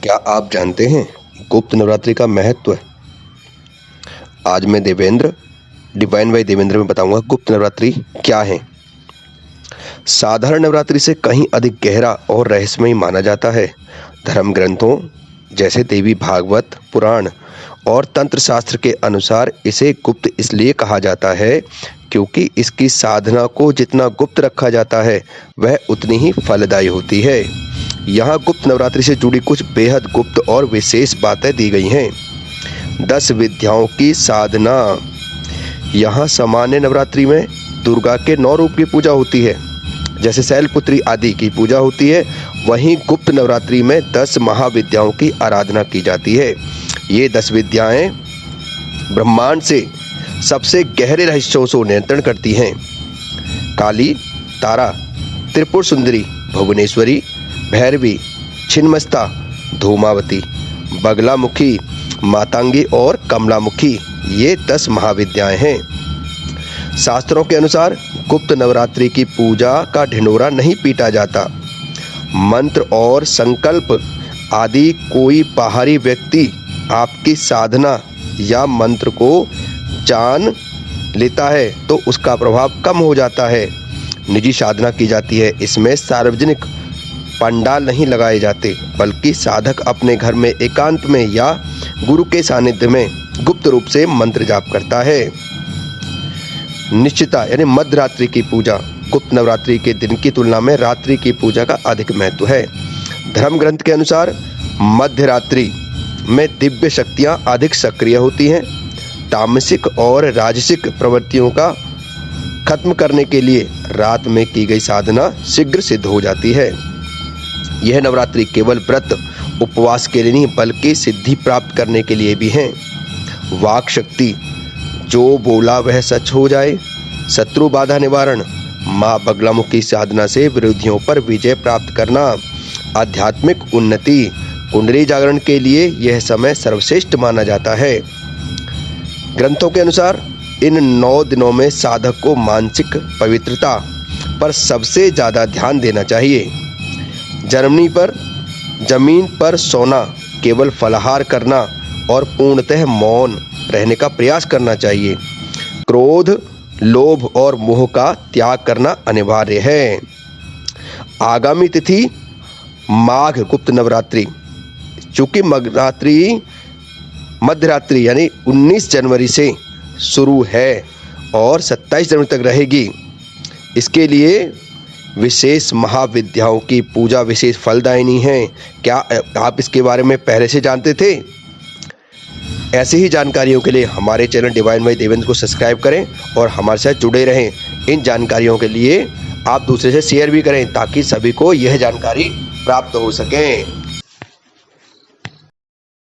क्या आप जानते हैं गुप्त नवरात्रि का महत्व? आज मैं देवेंद्र डिवाइन बाई देवेंद्र में बताऊंगा गुप्त नवरात्रि क्या है। साधारण नवरात्रि से कहीं अधिक गहरा और रहस्यमयी माना जाता है। धर्म ग्रंथों जैसे देवी भागवत पुराण और तंत्र शास्त्र के अनुसार इसे गुप्त इसलिए कहा जाता है क्योंकि इसकी साधना को जितना गुप्त रखा जाता है वह उतनी ही फलदायी होती है। यहाँ गुप्त नवरात्रि से जुड़ी कुछ बेहद गुप्त और विशेष बातें दी गई हैं। 10 विद्याओं की साधना। यहाँ सामान्य नवरात्रि में दुर्गा के 9 रूप की पूजा होती है, जैसे शैलपुत्री आदि की पूजा होती है। वहीं गुप्त नवरात्रि में 10 महाविद्याओं की आराधना की जाती है। ये 10 विद्याएं ब्रह्मांड से सबसे गहरे रहस्यों को नियंत्रण करती हैं। काली, तारा, त्रिपुर सुंदरी, भुवनेश्वरी, भैरवी, छिन्नमस्ता, धूमावती, बगलामुखी, मातंगी और कमलामुखी, ये 10 महाविद्याएं हैं। शास्त्रों के अनुसार गुप्त नवरात्रि की पूजा का ढिंढोरा नहीं पीटा जाता। मंत्र और संकल्प आदि कोई बाहरी व्यक्ति आपकी साधना या मंत्र को जान लेता है तो उसका प्रभाव कम हो जाता है। निजी साधना की जाती है। इसमें सार्वजनिक पंडाल नहीं लगाए जाते, बल्कि साधक अपने घर में एकांत में या गुरु के सानिध्य में गुप्त रूप से मंत्र जाप करता है। निश्चिता यानी मध्यरात्रि की पूजा। गुप्त नवरात्रि के दिन की तुलना में रात्रि की पूजा का अधिक महत्व है। धर्म ग्रंथ के अनुसार मध्यरात्रि में दिव्य शक्तियां अधिक सक्रिय होती हैं। तामसिक और राजसिक प्रवृत्तियों का खत्म करने के लिए रात में की गई साधना शीघ्र सिद्ध हो जाती है। यह नवरात्रि केवल व्रत उपवास के लिए नहीं बल्कि सिद्धि प्राप्त करने के लिए भी है। वाक शक्ति, जो बोला वह सच हो जाए। शत्रु बाधा निवारण, माँ बगलामुखी साधना से विरोधियों पर विजय प्राप्त करना। आध्यात्मिक उन्नति, कुंडली जागरण के लिए यह समय सर्वश्रेष्ठ माना जाता है। ग्रंथों के अनुसार इन 9 दिनों में साधक को मानसिक पवित्रता पर सबसे ज़्यादा ध्यान देना चाहिए। जमीन पर सोना, केवल फलाहार करना और पूर्णतः मौन रहने का प्रयास करना चाहिए। क्रोध, लोभ और मोह का त्याग करना अनिवार्य है। आगामी तिथि माघ गुप्त नवरात्रि। चूँकि मध्यरात्रि यानी 19 जनवरी से शुरू है और 27 जनवरी तक रहेगी, इसके लिए विशेष महाविद्याओं की पूजा विशेष फलदायिनी है। क्या आप इसके बारे में पहले से जानते थे? ऐसी ही जानकारियों के लिए हमारे चैनल डिवाइन बाई देवेंद्र को सब्सक्राइब करें और हमारे साथ जुड़े रहें। इन जानकारियों के लिए आप दूसरे से शेयर भी करें ताकि सभी को यह जानकारी प्राप्त हो सके।